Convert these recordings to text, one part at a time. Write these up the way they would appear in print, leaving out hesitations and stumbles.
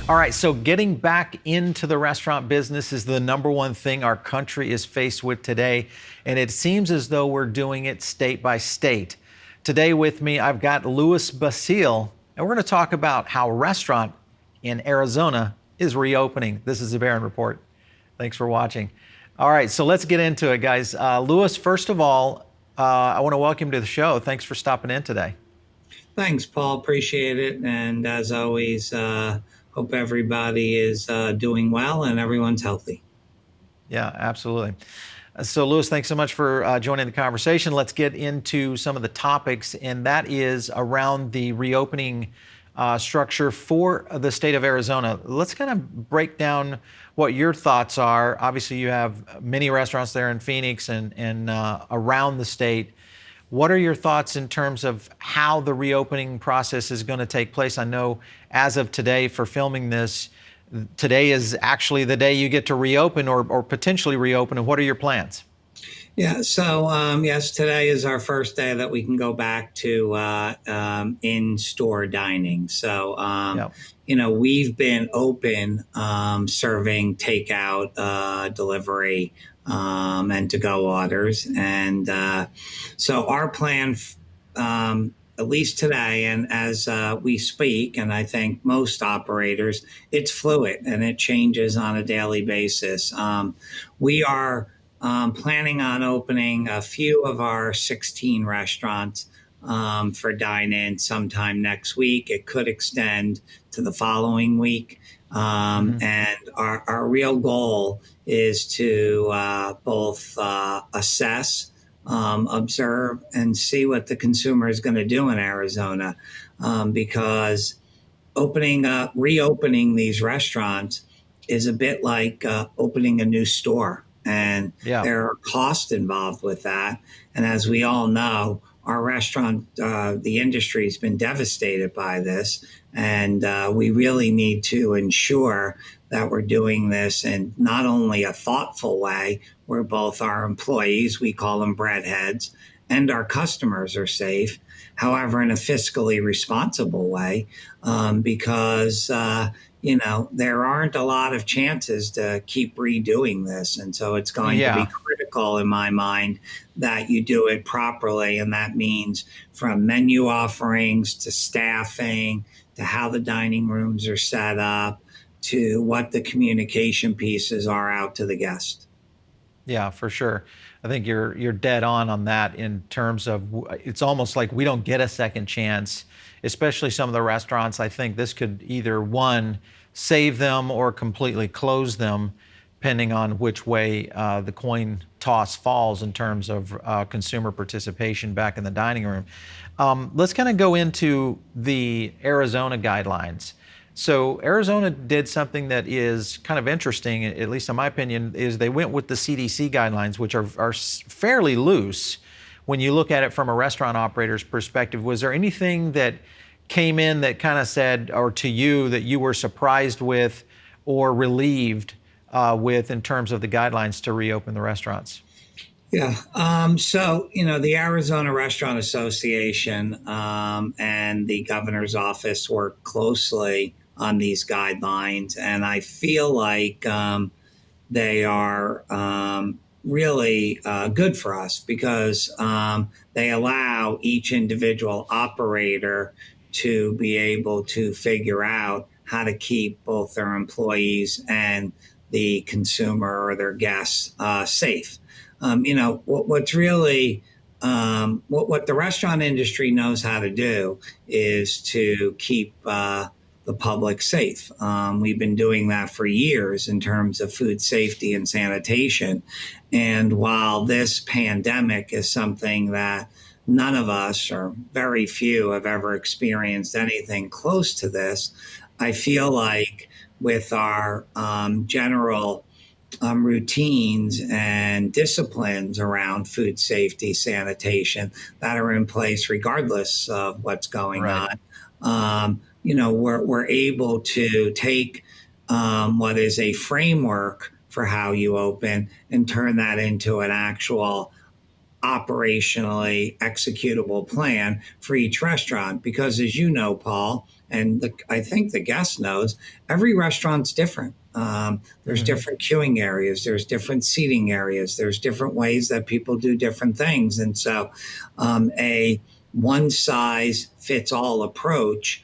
All right, so getting back into the restaurant business is the number one thing our country is faced with today, and it seems as though we're doing it state by state. Today with me, I've got Louis Basile, and we're going to talk about how a restaurant in Arizona is reopening. This is the Barron Report. Thanks for watching. All right, so let's get into it, guys. Louis, first of all, I want to welcome you to the show. Thanks for stopping in today. Thanks, Paul. Appreciate it. And as always, hope everybody is doing well and everyone's healthy. Yeah, absolutely. So, Louis, thanks so much for joining the conversation. Let's get into some of the topics, and that is around the reopening structure for the state of Arizona. Let's kind of break down what your thoughts are. Obviously, you have many restaurants there in Phoenix and around the state. What are your thoughts in terms of how the reopening process is going to take place? I know as of today, for filming this, today is actually the day you get to reopen or potentially reopen. And what are your plans? Yeah, so yes, today is our first day that we can go back to in-store dining. So, Yep. we've been open serving takeout, delivery, and to-go orders. And so our plan, at least today, and as we speak, and I think most operators, it's fluid and it changes on a daily basis. We are planning on opening a few of our 16 restaurants for dine-in sometime next week. It could extend to the following week. And our real goal is to both assess, observe, and see what the consumer is going to do in Arizona, because reopening these restaurants is a bit like opening a new store, and Yeah. there are costs involved with that. And as we all know, our restaurant, the industry has been devastated by this, and we really need to ensure that we're doing this in not only a thoughtful way, where both our employees, we call them breadheads, and our customers are safe, however, in a fiscally responsible way, because there aren't a lot of chances to keep redoing this. And so it's going to be critical in my mind that you do it properly. And that means from menu offerings to staffing to how the dining rooms are set up to what the communication pieces are out to the guest. Yeah, for sure. I think you're dead on that in terms of it's almost like we don't get a second chance, especially some of the restaurants. I think this could either one, save them or completely close them, depending on which way the coin toss falls in terms of consumer participation back in the dining room. Let's kind of go into the Arizona guidelines. So Arizona did something that is kind of interesting, at least in my opinion, is they went with the CDC guidelines, which are fairly loose when you look at it from a restaurant operator's perspective. Was there anything that came in that kind of said, or to you, that you were surprised with or relieved with in terms of the guidelines to reopen the restaurants? Yeah. So, the Arizona Restaurant Association and the governor's office work closely on these guidelines. And I feel like they are really good for us because they allow each individual operator to be able to figure out how to keep both their employees and the consumer or their guests safe. What's really what the restaurant industry knows how to do is to keep the public safe. We've been doing that for years in terms of food safety and sanitation. And while this pandemic is something that none of us or very few have ever experienced anything close to this, I feel like with our general routines and disciplines around food safety, sanitation that are in place regardless of what's going on. We're able to take what is a framework for how you open and turn that into an actual operationally executable plan for each restaurant. Because as you know, Paul, and I think the guest knows, every restaurant's different. There's Hmm. different queuing areas, there's different seating areas, there's different ways that people do different things. And so a one size fits all approach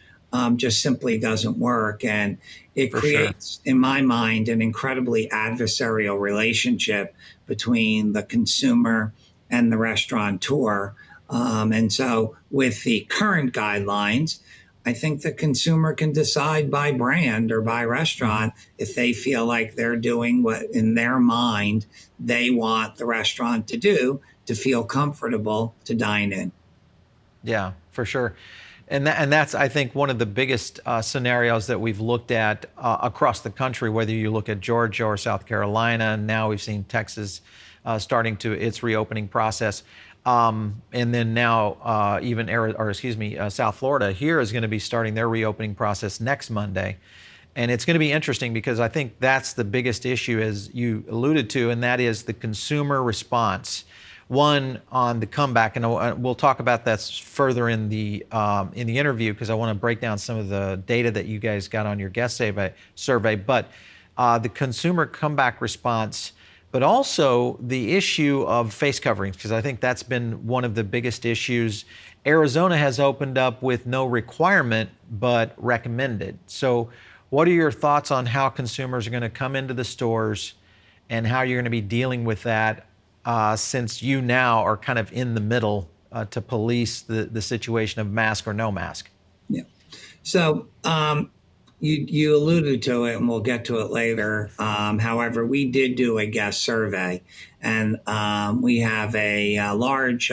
just simply doesn't work. And it For sure. creates, in my mind, an incredibly adversarial relationship between the consumer and the restaurateur. And so, with the current guidelines, I think the consumer can decide by brand or by Hmm. restaurant if they feel like they're doing what in their mind they want the restaurant to do to feel comfortable to dine in. Yeah, for sure. And that's, I think, one of the biggest scenarios that we've looked at across the country, whether you look at Georgia or South Carolina, and now we've seen Texas starting to its reopening process. And then now even South Florida here is going to be starting their reopening process next Monday. And it's going to be interesting because I think that's the biggest issue, as you alluded to, and that is the consumer response. One, on the comeback, and we'll talk about that further in the interview, because I want to break down some of the data that you guys got on your guest survey. But the consumer comeback response, but also the issue of face coverings, because I think that's been one of the biggest issues. Arizona has opened up with no requirement but recommended. So what are your thoughts on how consumers are going to come into the stores and how you're going to be dealing with that, since you now are kind of in the middle to police the situation of mask or no mask? Yeah. So you alluded to it, and we'll get to it later. However, we did do a guest survey, and we have a large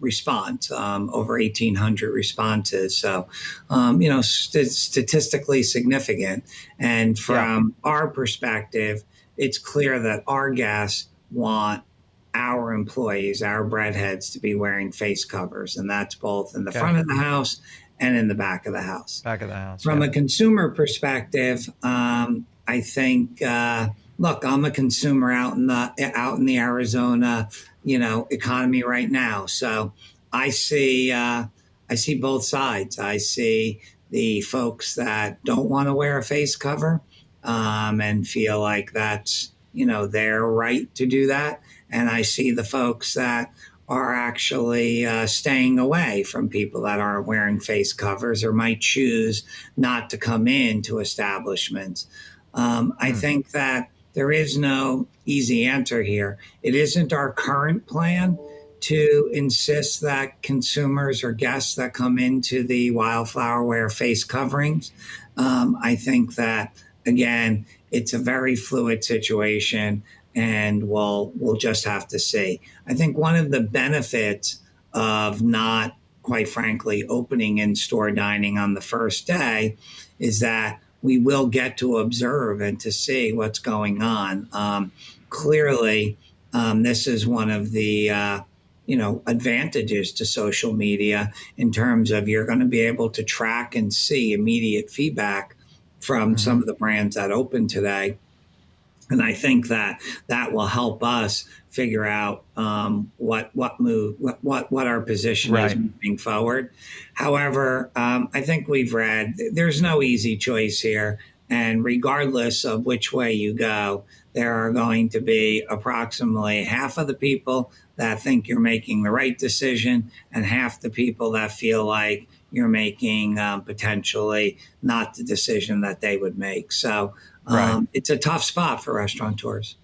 response, over 1,800 responses. So, statistically significant. And Yeah. from our perspective, it's clear that our guests want our employees, our breadheads, to be wearing face covers, and that's both in the Okay. front of the house and in the back of the house. Back of the house. From Yeah. a consumer perspective, I think, look, I'm a consumer out in the Arizona, economy right now. So I see both sides. I see the folks that don't want to wear a face cover, and feel like that's their right to do that, and I see the folks that are actually staying away from people that aren't wearing face covers or might choose not to come into establishments. I Hmm. think that there is no easy answer here. It isn't our current plan to insist that consumers or guests that come into the Wildflower wear face coverings. I think that, again, it's a very fluid situation, and we'll just have to see. I think one of the benefits of not, quite frankly, opening in store dining on the first day is that we will get to observe and to see what's going on. Clearly, this is one of the advantages to social media, in terms of you're going to be able to track and see immediate feedback from Hmm. some of the brands that open today, and I think that that will help us figure out what our position is Right. moving forward. However, I think we've read there's no easy choice here, and regardless of which way you go, there are going to be approximately half of the people that think you're making the right decision, and half the people that feel like you're making potentially not the decision that they would make. So Right. it's a tough spot for restaurateurs.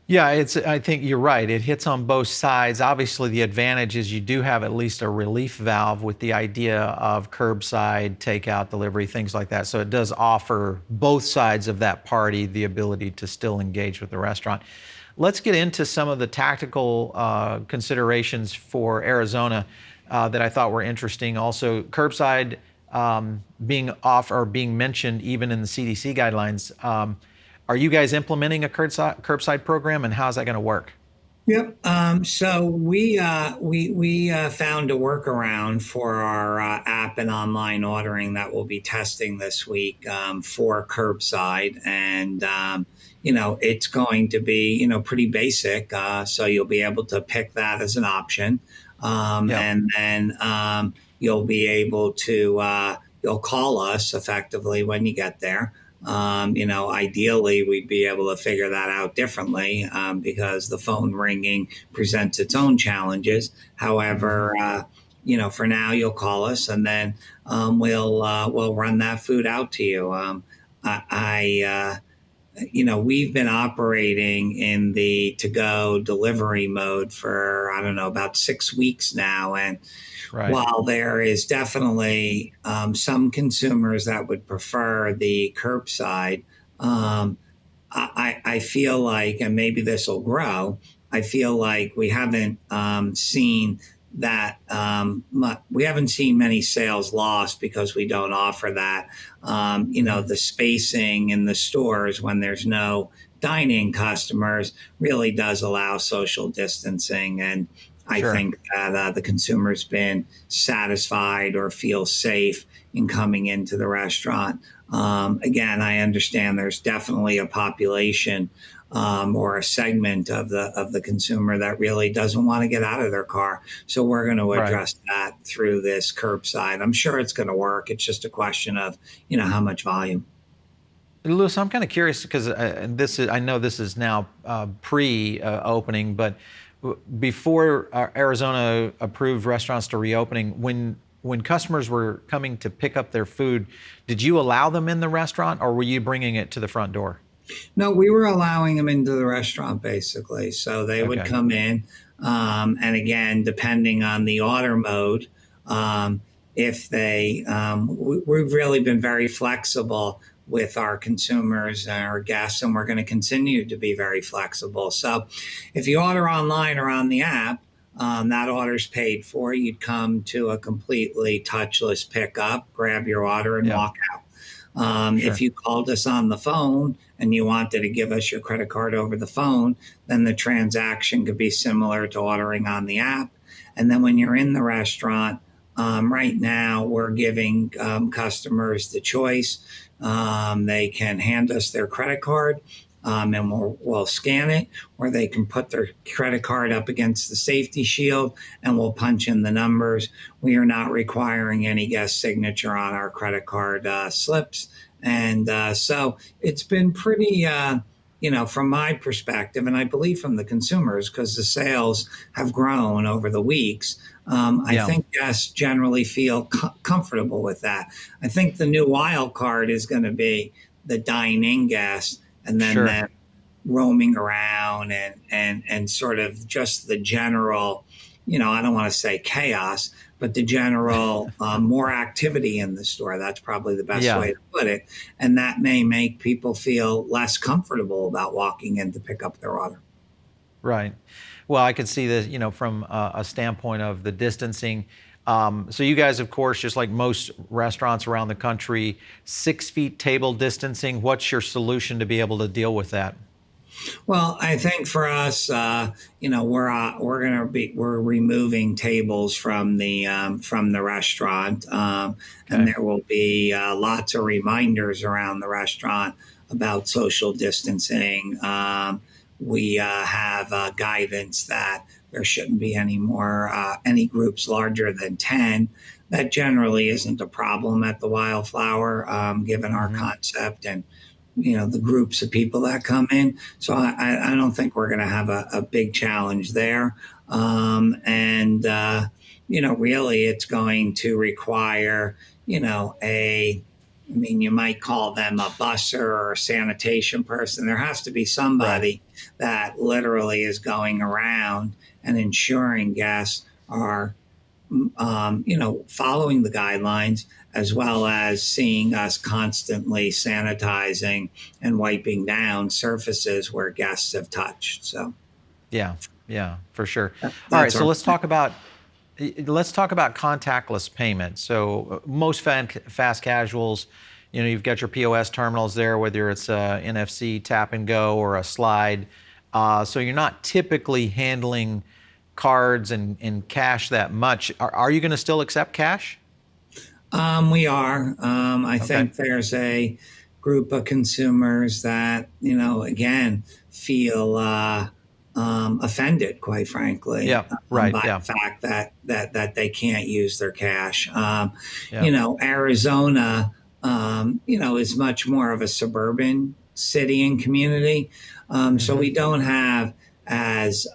Yeah, I think you're right. It hits on both sides. Obviously, the advantage is you do have at least a relief valve with the idea of curbside, takeout, delivery, things like that. So it does offer both sides of that party the ability to still engage with the restaurant. Let's get into some of the tactical considerations for Arizona that I thought were interesting. Also, curbside being off or being mentioned even in the CDC guidelines. Are you guys implementing a curbside program, and how's that going to work? Yep. So we found a workaround for our app and online ordering that we'll be testing this week, for curbside, and it's going to be, pretty basic. So you'll be able to pick that as an option. Yeah. And then you'll be able to, you'll call us effectively when you get there. Ideally, we'd be able to figure that out differently because the phone ringing presents its own challenges. Hmm. However, for now, you'll call us, and then we'll run that food out to you. We've been operating in the to-go delivery mode for I don't know about 6 weeks now, and Right. while there is definitely some consumers that would prefer the curbside, um, I feel like, and maybe this will grow, I feel like we haven't seen that we haven't seen many sales lost because we don't offer that. Hmm. The spacing in the stores when there's no dine-in customers really does allow social distancing, and I Sure. think that the consumer's been satisfied or feel safe in coming into the restaurant. Again, I understand there's definitely a population or a segment of the consumer that really doesn't want to get out of their car. So we're going to Right. address that through this curbside. I'm sure it's going to work. It's just a question of how much volume. Lewis, I'm kind of curious because I know this is now pre-opening, but before Arizona approved restaurants to reopening, when customers were coming to pick up their food, did you allow them in the restaurant, or were you bringing it to the front door? No, we were allowing them into the restaurant basically. So they would Okay. come in. And again, depending on the order mode, um, if they, we've really been very flexible with our consumers and our guests, and we're going to continue to be very flexible. So if you order online or on the app, that order's paid for. You'd come to a completely touchless pickup, grab your order, and Yeah. walk out. If Sure. you called us on the phone and you wanted to give us your credit card over the phone, then the transaction could be similar to ordering on the app. And then when you're in the restaurant, right now we're giving customers the choice. They can hand us their credit card and we'll scan it, or they can put their credit card up against the safety shield and we'll punch in the numbers. We are not requiring any guest signature on our credit card slips. And so it's been pretty, from my perspective, and I believe from the consumers, because the sales have grown over the weeks. I Yeah. think guests generally feel comfortable with that. I think the new wild card is going to be the dine-in guest, and then Sure. that roaming around and sort of just the general, I don't want to say chaos, but the general more activity in the store. That's probably the best Yeah. way to put it. And that may make people feel less comfortable about walking in to pick up their order. Right. Well, I could see this, from a standpoint of the distancing. So you guys, of course, just like most restaurants around the country, 6 feet table distancing. What's your solution to be able to deal with that? Well, I think for us, we're removing tables from the restaurant, and Okay. there will be lots of reminders around the restaurant about social distancing. We have guidance that there shouldn't be any groups larger than 10. That generally isn't a problem at the Wildflower, given our Hmm. concept and the groups of people that come in. So I don't think we're going to have a big challenge there. And really, it's going to require I mean, you might call them a busser or a sanitation person. There has to be Right. somebody that literally is going around and ensuring guests are following the guidelines, as well as seeing us constantly sanitizing and wiping down surfaces where guests have touched. So Yeah. Yeah, for sure. All right. that's So our plan. let's talk about contactless payment. So most fast casuals, you've got your POS terminals there, whether it's a NFC tap and go or a slide. So you're not typically handling cards and cash that much. Are you going to still accept cash? We are. I Okay. think there's a group of consumers that, again, feel offended, quite frankly, Yeah, right. by Yeah, the fact that they can't use their cash. yeah. Arizona, is much more of a suburban city and community, so Hmm. we don't have as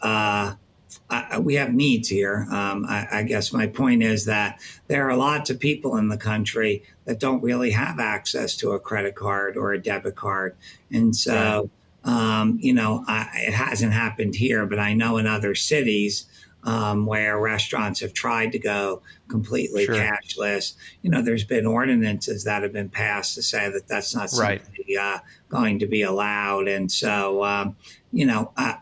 we have needs here. I guess my point is that there are lots of people in the country that don't really have access to a credit card or a debit card. And Right. so, it hasn't happened here, but I know in other cities where restaurants have tried to go completely Sure. cashless, there's been ordinances that have been passed to say that that's not Right. simply going to be allowed. And so,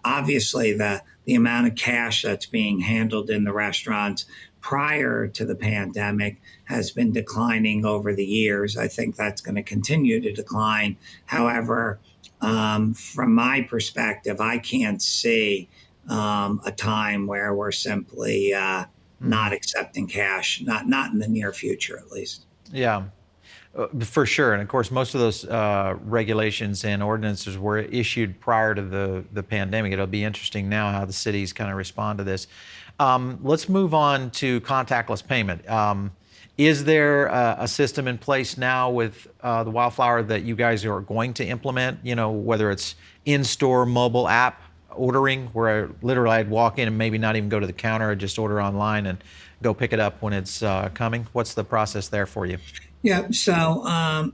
obviously, the amount of cash that's being handled in the restaurants prior to the pandemic has been declining over the years. I think that's going to continue to decline. However, from my perspective, I can't see a time where we're simply Hmm. not accepting cash, not in the near future, at least. Yeah. For sure. And of course, most of those regulations and ordinances were issued prior to the pandemic. It'll be interesting now how the cities kind of respond to this. Let's move on to contactless payment. Is there a system in place now with the Wildflower that you guys are going to implement? Whether it's in-store mobile app ordering, where literally I'd walk in and maybe not even go to the counter, I'd just order online and go pick it up when it's coming. What's the process there for you? Yeah. So,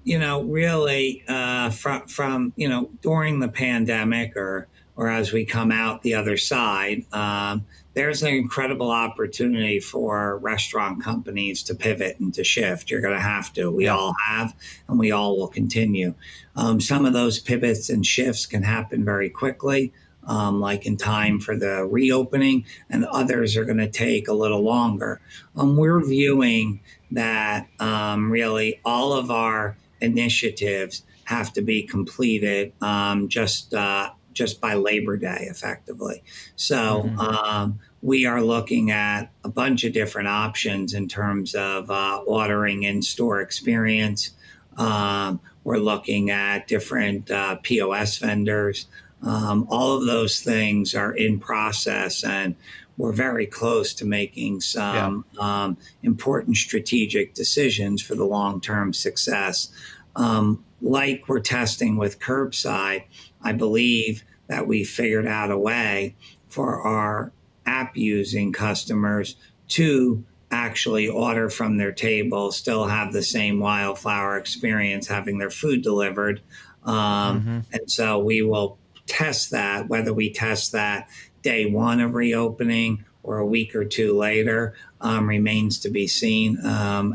really, from during the pandemic, or as we come out the other side, there's an incredible opportunity for restaurant companies to pivot and to shift. You're going to have to. We Yeah. all have, and we all will continue. Some of those pivots and shifts can happen very quickly. Like in time for the reopening, and others are going to take a little longer. We're viewing that really all of our initiatives have to be completed just by Labor Day, effectively. So Hmm. we are looking at a bunch of different options in terms of ordering in-store experience. We're looking at different POS vendors. All of those things are in process, and we're very close to making Yeah. some important strategic decisions for the long term success. Like we're testing with curbside, I believe that we figured out a way for our app using customers to actually order from their table, still have the same Wildflower experience, having their food delivered. Hmm. And so we will test that, whether we test that day one of reopening or a week or two later, remains to be seen.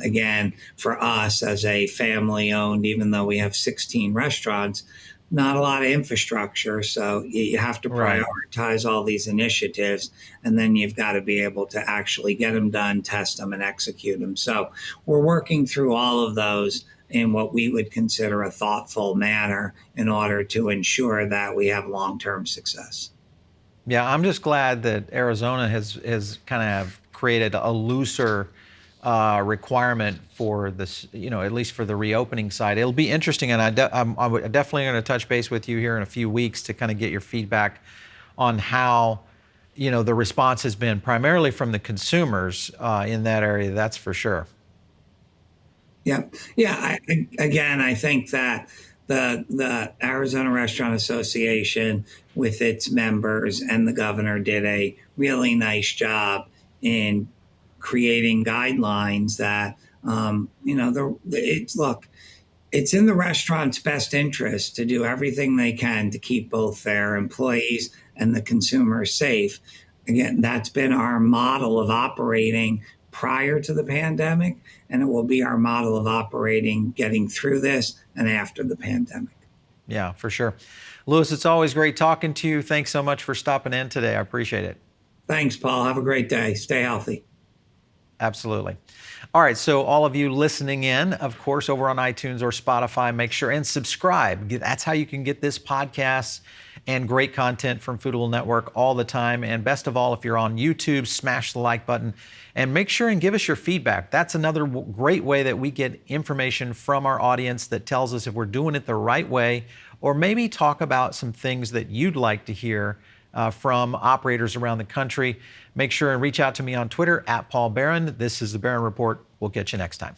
Again, for us as a family owned, even though we have 16 restaurants, not a lot of infrastructure. So you have to Right. prioritize all these initiatives, and then you've got to be able to actually get them done, test them, and execute them. So we're working through all of those in what we would consider a thoughtful manner in order to ensure that we have long term success. Yeah, I'm just glad that Arizona has kind of created a looser requirement for this, at least for the reopening side. It'll be interesting, and I'm definitely going to touch base with you here in a few weeks to kind of get your feedback on how, the response has been primarily from the consumers in that area. That's for sure. Yeah, yeah. Again, I think that the Arizona Restaurant Association, with its members and the governor, did a really nice job in creating guidelines that it's look. It's in the restaurant's best interest to do everything they can to keep both their employees and the consumer safe. Again, that's been our model of operating prior to the pandemic, and it will be our model of operating getting through this and after the pandemic. Yeah, for sure. Louis, it's always great talking to you. Thanks so much for stopping in today. I appreciate it. Thanks, Paul. Have a great day. Stay healthy. Absolutely. All right, so all of you listening in, of course, over on iTunes or Spotify, make sure and subscribe. That's how you can get this podcast and great content from Foodable Network all the time. And best of all, if you're on YouTube, smash the like button and make sure and give us your feedback. That's another great way that we get information from our audience that tells us if we're doing it the right way, or maybe talk about some things that you'd like to hear from operators around the country. Make sure and reach out to me on Twitter @Paul Barron. This is the Barron Report. We'll get you next time.